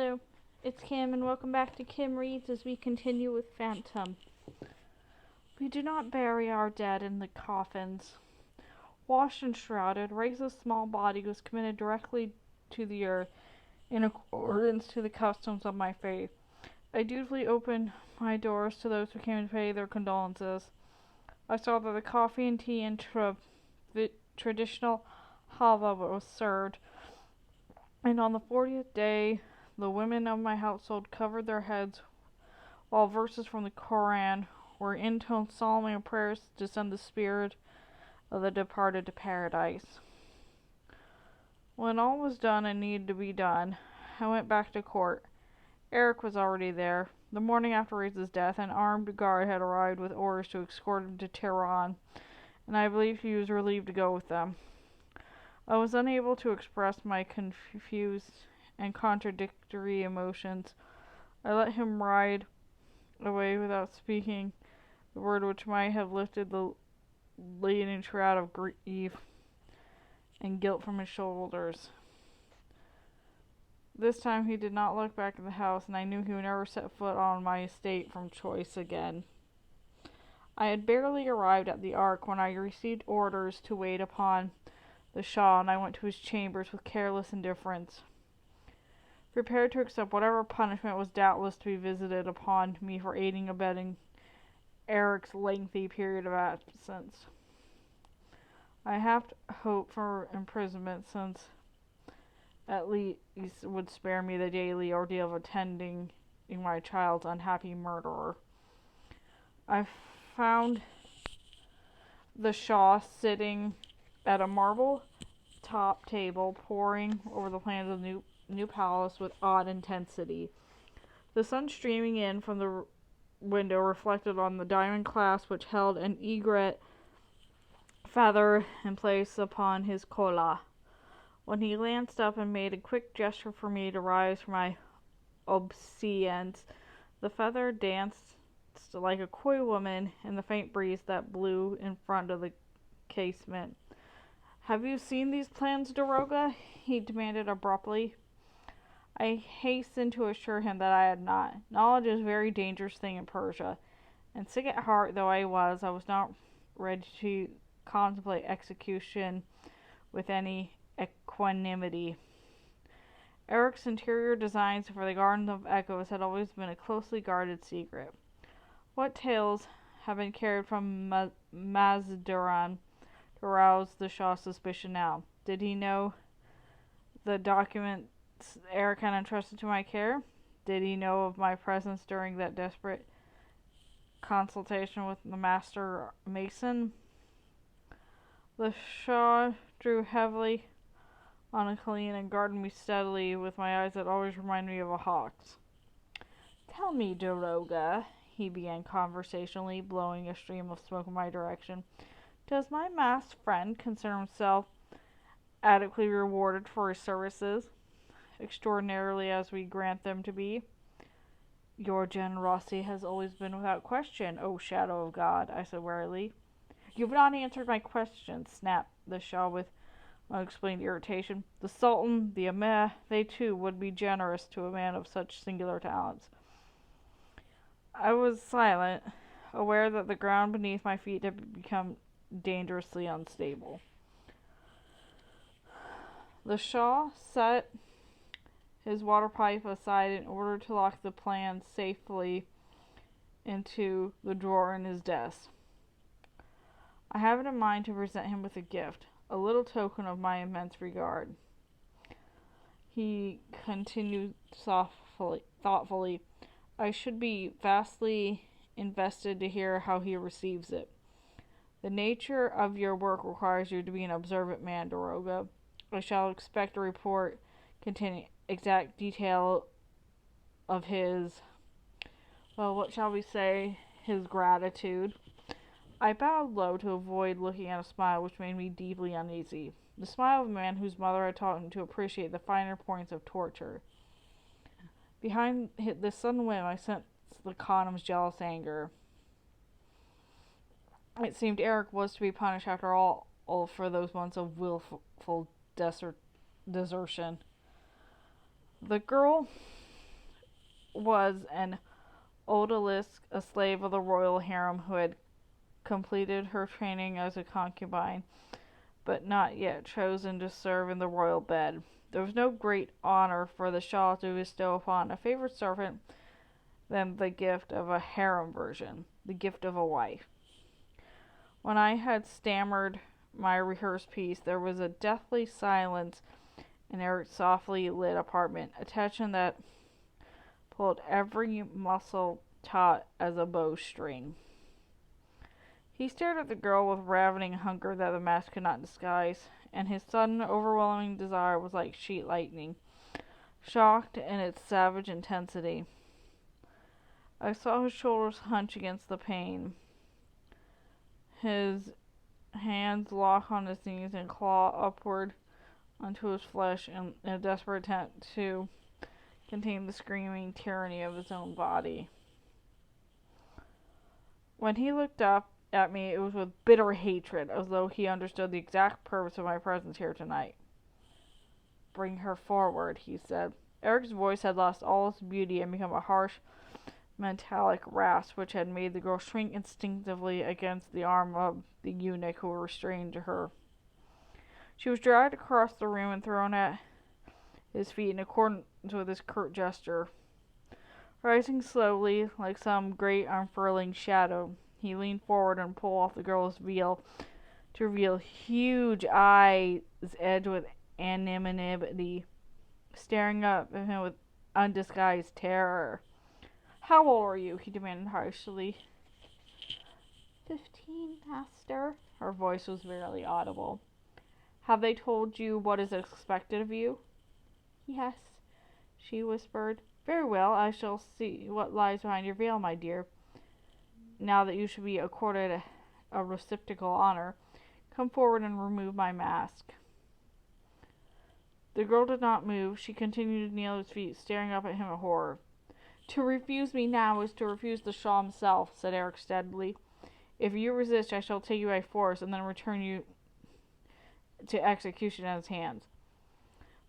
Hello, it's Kim, and welcome back to Kim Reads as we continue with Phantom. We do not bury our dead in the coffins. Washed and shrouded, Race's small body was committed directly to the earth in accordance to the customs of my faith. I dutifully opened my doors to those who came to pay their condolences. I saw that the coffee and tea and the traditional halva was served, and on the 40th day, the women of my household covered their heads while verses from the Koran were intoned solemnly in prayers to send the spirit of the departed to paradise. When all was done and needed to be done, I went back to court. Erik was already there. The morning after Reza's death, an armed guard had arrived with orders to escort him to Tehran, and I believe he was relieved to go with them. I was unable to express my confused and contradictory emotions. I let him ride away without speaking the word which might have lifted the laden shroud of grief and guilt from his shoulders. This time he did not look back at the house, and I knew he would never set foot on my estate from choice again. I had barely arrived at the Ark when I received orders to wait upon the Shah, and I went to his chambers with careless indifference, prepared to accept whatever punishment was doubtless to be visited upon me for aiding and abetting Erik's lengthy period of absence. I half hoped for imprisonment, since at least would spare me the daily ordeal of attending my child's unhappy murderer. I found the Shah sitting at a marble-top table, poring over the plans of the new palace with odd intensity. The sun streaming in from the window reflected on the diamond clasp which held an egret feather in place upon his collar. When he glanced up and made a quick gesture for me to rise from my obeisance, the feather danced like a coy woman in the faint breeze that blew in front of the casement. "Have you seen these plans, Daroga?" he demanded abruptly. I hastened to assure him that I had not. Knowledge is a very dangerous thing in Persia, and sick at heart though I was not ready to contemplate execution with any equanimity. Erik's interior designs for the Garden of Echoes had always been a closely guarded secret. What tales had been carried from Mazandaran to arouse the Shah's suspicion now? Did he know the documents Erik had entrusted to my care? Did he know of my presence during that desperate consultation with the master mason? The Shah drew heavily on a colleen and guarded me steadily with my eyes that always reminded me of a hawk's. "Tell me, Daroga," he began conversationally, blowing a stream of smoke in my direction, "does my masked friend consider himself adequately rewarded for his services, extraordinarily as we grant them to be?" "Your generosity has always been without question, O Shadow of God," I said wearily. "You have not answered my question," snapped the Shah with unexplained irritation. "The Sultan, the Emir, they too would be generous to a man of such singular talents." I was silent, aware that the ground beneath my feet had become dangerously unstable. The Shah set his water pipe aside in order to lock the plans safely into the drawer in his desk. "I have it in mind to present him with a gift, a little token of my immense regard," he continued thoughtfully. "I should be vastly invested to hear how he receives it. The nature of your work requires you to be an observant man, Daroga. I shall expect a report containing exact detail of his, well, what shall we say, his gratitude." I bowed low to avoid looking at a smile which made me deeply uneasy. The smile of a man whose mother had taught him to appreciate the finer points of torture. Behind this sudden whim, I sensed the khanum's jealous anger. It seemed Erik was to be punished after all for those months of willful desertion. The girl was an odalisque, a slave of the royal harem who had completed her training as a concubine, but not yet chosen to serve in the royal bed. There was no great honor for the Shah to bestow upon a favorite servant than the gift of a harem version, the gift of a wife. When I had stammered my rehearsed piece, there was a deathly silence in Eric's softly lit apartment, a tension that pulled every muscle taut as a bowstring. He stared at the girl with ravening hunger that the mask could not disguise, and his sudden, overwhelming desire was like sheet lightning, shocked in its savage intensity. I saw his shoulders hunch against the pain, his hands lock on his knees and claw upward onto his flesh in a desperate attempt to contain the screaming tyranny of his own body. When he looked up at me, it was with bitter hatred, as though he understood the exact purpose of my presence here tonight. "Bring her forward," he said. Eric's voice had lost all its beauty and become a harsh, metallic rasp which had made the girl shrink instinctively against the arm of the eunuch who restrained her. She was dragged across the room and thrown at his feet in accordance with his curt gesture. Rising slowly, like some great unfurling shadow, he leaned forward and pulled off the girl's veil to reveal huge eyes edged with anonymity, staring up at him with undisguised terror. "How old are you?" he demanded harshly. 15, master." Her voice was barely audible. "Have they told you what is expected of you?" "Yes," she whispered. "Very well, I shall see what lies behind your veil, my dear. Now that you should be accorded a reciprocal honor, come forward and remove my mask." The girl did not move. She continued to kneel at his feet, staring up at him in horror. "To refuse me now is to refuse the Shah himself," said Erik steadily. "If you resist, I shall take you by force and then return you to execution at his hands.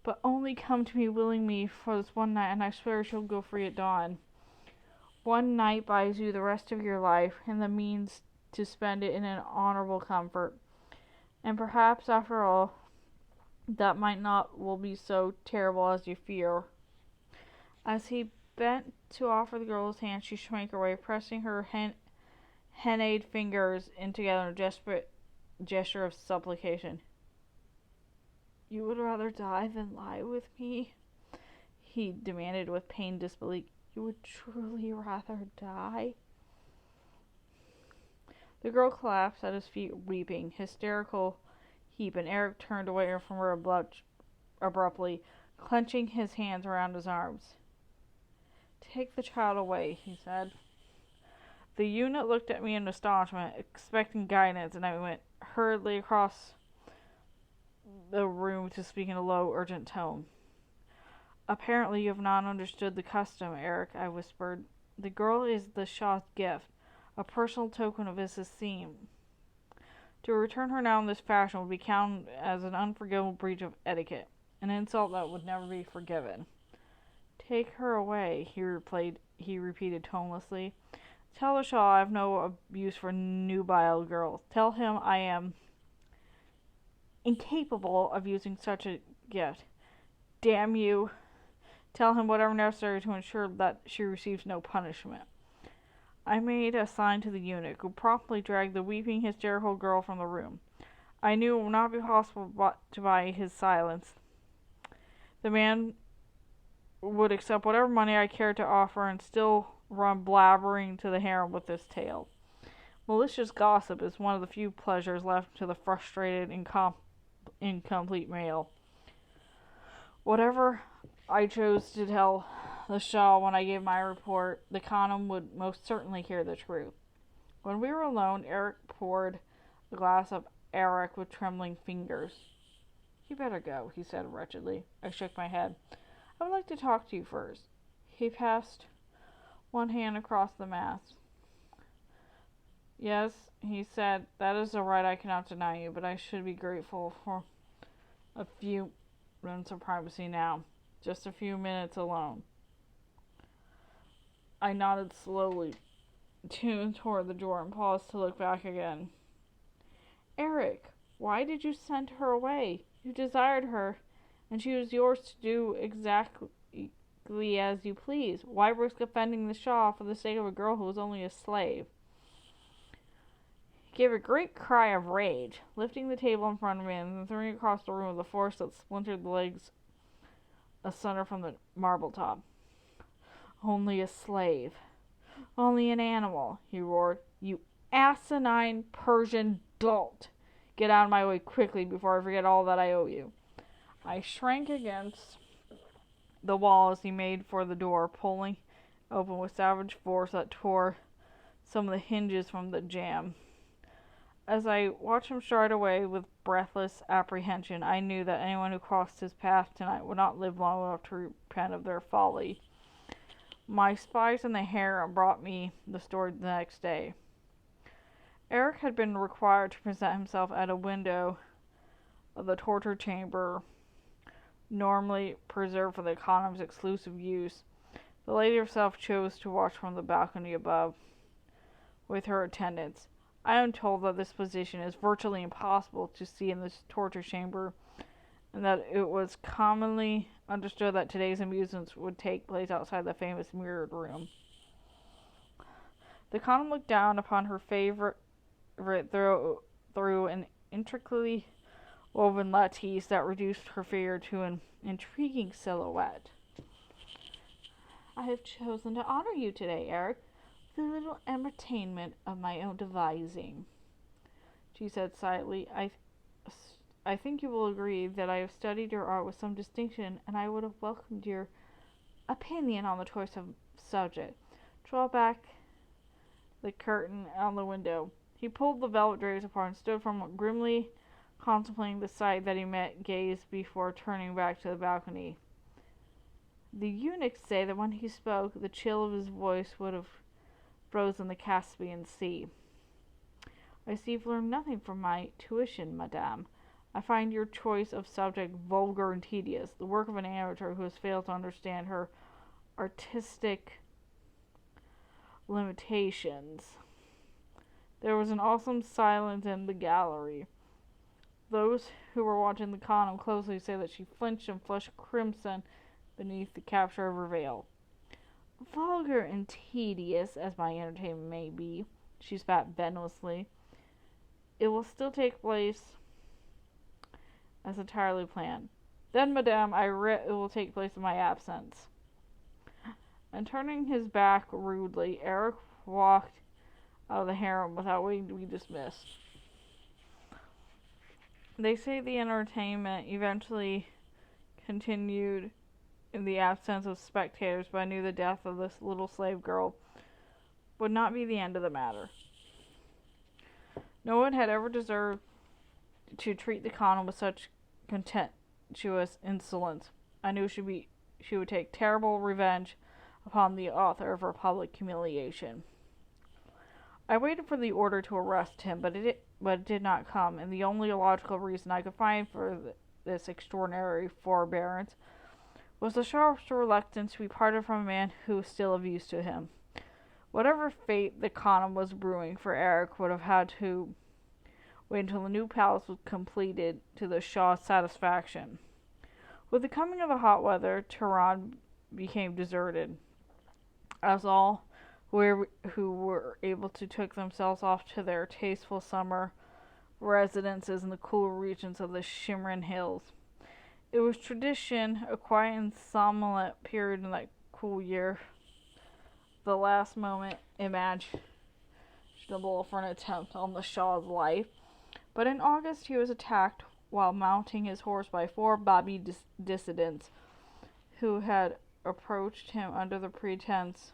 But only come to me willingly for this one night, and I swear you'll go free at dawn. One night buys you the rest of your life, and the means to spend it in an honorable comfort. And perhaps, after all, that might not will be so terrible as you fear." As he bent to offer the girl his hand, she shrank away, pressing her hennaed fingers in together in a desperate gesture of supplication. "You would rather die than lie with me?" he demanded with pained disbelief. "You would truly rather die?" The girl collapsed at his feet, weeping, hysterical heap, and Erik turned away from her abruptly, clenching his hands around his arms. "Take the child away," he said. The eunuch looked at me in astonishment, expecting guidance, and I went hurriedly across the room to speak in a low, urgent tone. "Apparently you have not understood the custom, Erik," I whispered. "The girl is the Shah's gift, a personal token of his esteem. To return her now in this fashion would be counted as an unforgivable breach of etiquette, an insult that would never be forgiven." "Take her away," he repeated tonelessly. "Tell the Shah I have no use for nubile girls. Tell him I am incapable of using such a gift. Damn you! Tell him whatever necessary to ensure that she receives no punishment." I made a sign to the eunuch, who promptly dragged the weeping, hysterical girl from the room. I knew it would not be possible to buy his silence. The man would accept whatever money I cared to offer and still run blabbering to the harem with this tale. Malicious gossip is one of the few pleasures left to the frustrated, incomplete male. Whatever I chose to tell the Shah when I gave my report, the khanum would most certainly hear the truth. When we were alone, Erik poured a glass of arak with trembling fingers. "You better go," he said wretchedly. I shook my head. "I would like to talk to you first." He passed one hand across the mask. "Yes," he said, "that is a right I cannot deny you, but I should be grateful for a few minutes of privacy now. Just a few minutes alone." I nodded slowly, tuned toward the door, and paused to look back again. Erik, why did you send her away? You desired her, and she was yours to do exactly as you please. Why risk offending the Shah for the sake of a girl who was only a slave? He gave a great cry of rage, lifting the table in front of me and throwing it across the room with a force that splintered the legs asunder from the marble top. Only a slave. Only an animal, he roared. You asinine Persian dolt! Get out of my way quickly before I forget all that I owe you. I shrank against the wall as he made for the door, pulling open with savage force that tore some of the hinges from the jamb. As I watched him stride away with breathless apprehension, I knew that anyone who crossed his path tonight would not live long enough to repent of their folly. My spies in the harem brought me the story the next day. Erik had been required to present himself at a window of the torture chamber normally preserved for the khanum's exclusive use. The lady herself chose to watch from the balcony above with her attendants. I am told that this position is virtually impossible to see in this torture chamber, and that it was commonly understood that today's amusements would take place outside the famous mirrored room. The khanum looked down upon her favorite through an intricately woven lattice that reduced her figure to an intriguing silhouette. I have chosen to honor you today, Erik, with a little entertainment of my own devising, she said silently. I think you will agree that I have studied your art with some distinction, and I would have welcomed your opinion on the choice of subject. Draw back the curtain on the window. He pulled the velvet drapes apart and stood for a moment, grimly contemplating the sight that he met gaze before turning back to the balcony. The eunuchs say that when he spoke, the chill of his voice would have frozen the Caspian Sea. I see you've learned nothing from my tuition, madame. I find your choice of subject vulgar and tedious, the work of an amateur who has failed to understand her artistic limitations. There was an awesome silence in the gallery. Those who were watching the khanum closely say that she flinched and flushed crimson beneath the capture of her veil. Vulgar and tedious as my entertainment may be, she spat venomously, it will still take place as entirely planned. Then, madame, I regret it will take place in my absence. And turning his back rudely, Erik walked out of the harem without waiting to be dismissed. They say the entertainment eventually continued in the absence of spectators, but I knew the death of this little slave girl would not be the end of the matter. No one had ever deserved to treat the khanum with such contemptuous insolence. I knew she would take terrible revenge upon the author of her public humiliation. I waited for the order to arrest him, but it did not come, and the only logical reason I could find for this extraordinary forbearance was the Shah's reluctance to be parted from a man who was still of use to him. Whatever fate the khanum was brewing for Erik would have had to wait until the new palace was completed to the Shah's satisfaction. With the coming of the hot weather, Tehran became deserted, as all who were able to took themselves off to their tasteful summer residences in the cool regions of the Shimrin Hills. It was tradition, a quiet and somnolent period in that cool year, the last moment imaginable for an attempt on the Shah's life. But in August he was attacked while mounting his horse by 4 Babi dissidents who had approached him under the pretense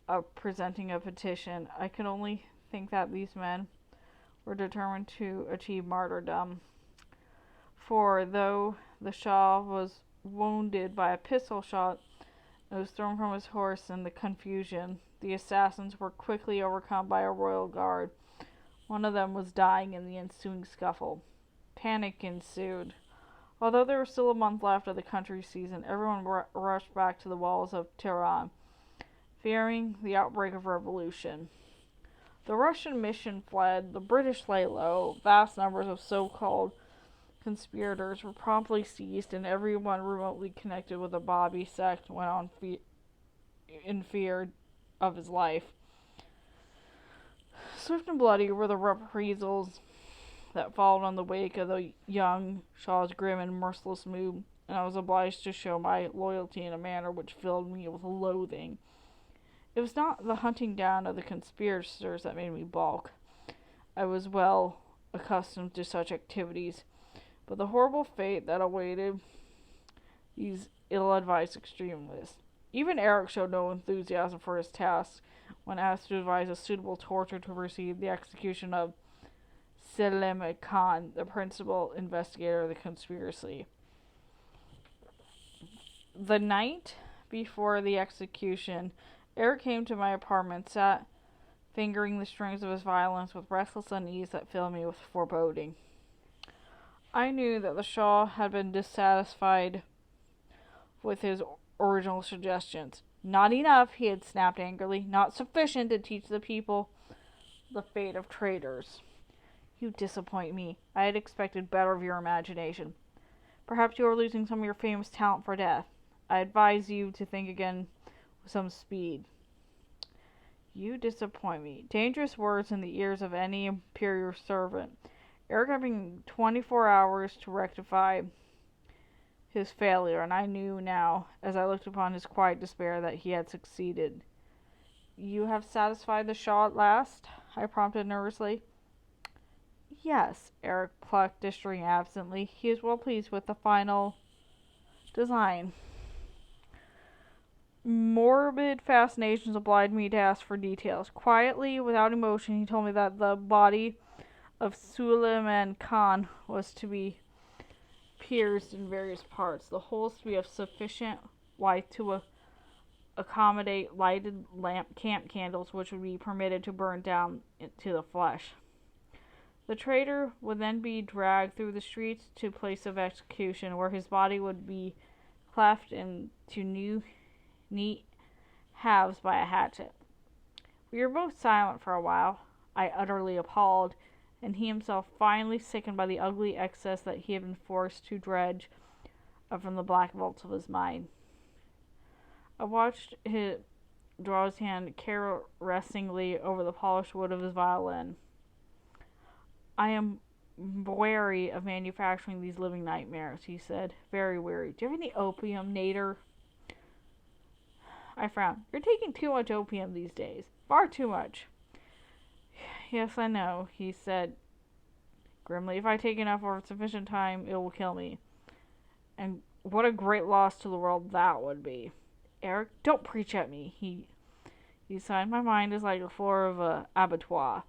of presenting a petition. I could only think that these men were determined to achieve martyrdom. For though the Shah was wounded by a pistol shot and was thrown from his horse in the confusion, the assassins were quickly overcome by a royal guard. One of them was dying in the ensuing scuffle. Panic ensued. Although there was still a month left of the country season, everyone rushed back to the walls of Tehran. fearing the outbreak of revolution. The Russian mission fled, the British lay low, vast numbers of so-called conspirators were promptly seized, and everyone remotely connected with the Bobby sect went on in fear of his life. Swift and bloody were the reprisals that followed on the wake of the young Shaw's grim and merciless move, and I was obliged to show my loyalty in a manner which filled me with loathing. It was not the hunting down of the conspirators that made me balk. I was well accustomed to such activities, but the horrible fate that awaited these ill-advised extremists. Even Erik showed no enthusiasm for his task when asked to devise a suitable torture to precede the execution of Selim Khan, the principal investigator of the conspiracy. The night before the execution, Erik came to my apartment, sat fingering the strings of his violins with restless unease that filled me with foreboding. I knew that the Shah had been dissatisfied with his original suggestions. Not enough, he had snapped angrily. Not sufficient to teach the people the fate of traitors. You disappoint me. I had expected better of your imagination. Perhaps you are losing some of your famous talent for death. I advise you to think again with some speed. You disappoint me. Dangerous words in the ears of any imperial servant. Erik having 24 hours to rectify his failure, and I knew now, as I looked upon his quiet despair, that he had succeeded. You have satisfied the Shah at last? I prompted nervously. Yes, Erik plucked the string absently. He is well pleased with the final design. Morbid fascinations obliged me to ask for details. Quietly, without emotion, he told me that the body of Suleiman Khan was to be pierced in various parts, the holes to be of sufficient width to accommodate lighted camp candles, which would be permitted to burn down into the flesh. The traitor would then be dragged through the streets to place of execution, where his body would be cleft into neat halves by a hatchet. We were both silent for a while, I utterly appalled, and he himself finally sickened by the ugly excess that he had been forced to dredge from the black vaults of his mind. I watched him draw his hand caressingly over the polished wood of his violin. I am wary of manufacturing these living nightmares, he said. Very wary. Do you have any opium, Nader? I frowned. You're taking too much opium these days. Far too much. Yes, I know, he said grimly. If I take enough over sufficient time, it will kill me. And what a great loss to the world that would be. Erik, don't preach at me, he sighed. My mind is like the floor of an abattoir,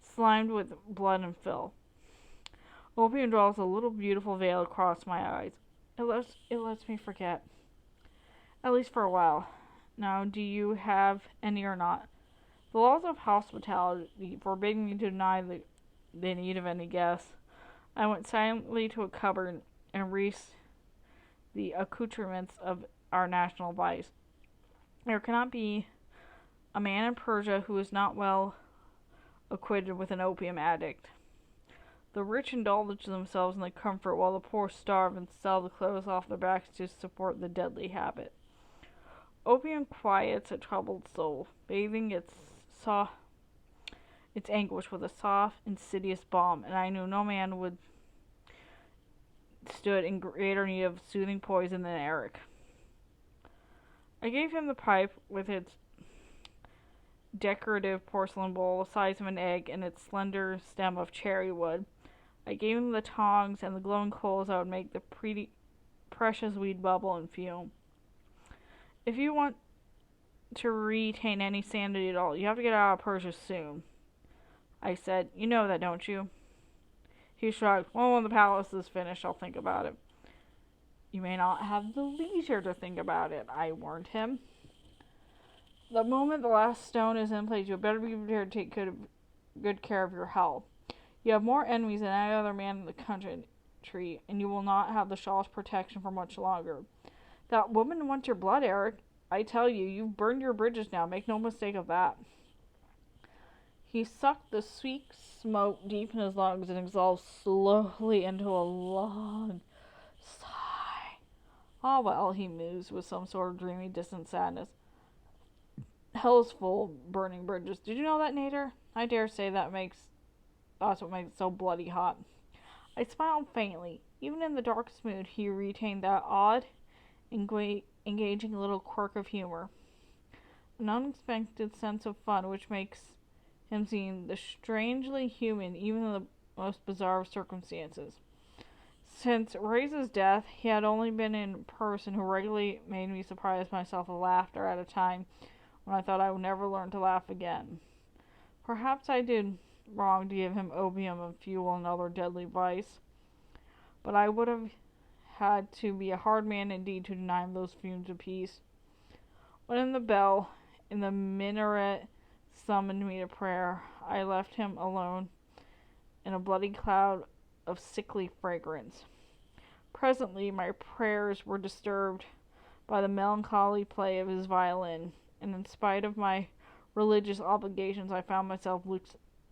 slimed with blood and filth. Opium draws a little beautiful veil across my eyes. It lets me forget. At least for a while. Now, do you have any or not? The laws of hospitality forbid me to deny the need of any guest. I went silently to a cupboard and reached the accoutrements of our national vice. There cannot be a man in Persia who is not well acquainted with an opium addict. The rich indulge themselves in the comfort, while the poor starve and sell the clothes off their backs to support the deadly habit. Opium quiets a troubled soul, bathing its anguish with a soft, insidious balm, and I knew no man would stood in greater need of soothing poison than Erik. I gave him the pipe with its decorative porcelain bowl the size of an egg and its slender stem of cherry wood. I gave him the tongs and the glowing coals that would make the precious weed bubble and fume. If you want to retain any sanity at all, you have to get out of Persia soon, I said. You know that, don't you? He shrugged. Well, when the palace is finished, I'll think about it. You may not have the leisure to think about it, I warned him. The moment the last stone is in place, you had better be prepared to take good care of your health. You have more enemies than any other man in the country, and you will not have the Shah's protection for much longer. That woman wants your blood, Erik. I tell you, you've burned your bridges now. Make no mistake of that. He sucked the sweet smoke deep in his lungs and exhaled slowly into a long sigh. Ah, well, he mused with some sort of dreamy, distant sadness. Hell is full of burning bridges. Did you know that, Nader? I dare say that's what makes it so bloody hot. I smiled faintly. Even in the darkest mood, he retained that odd, engaging little quirk of humor, an unexpected sense of fun which makes him seem the strangely human even in the most bizarre of circumstances. Since Ray's death, he had only been in person who regularly made me surprise myself with laughter at a time when I thought I would never learn to laugh again. Perhaps I did wrong to give him opium and fuel and other deadly vice, but I would have had to be a hard man indeed to deny him those fumes of peace. When the bell in the minaret summoned me to prayer, I left him alone in a bloody cloud of sickly fragrance. Presently my prayers were disturbed by the melancholy play of his violin, and in spite of my religious obligations I found myself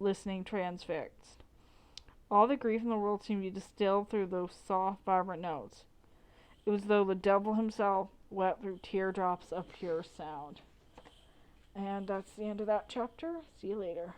listening transfixed. All the grief in the world seemed to be distilled through those soft, vibrant notes. It was as though the devil himself wept through teardrops of pure sound. And that's the end of that chapter. See you later.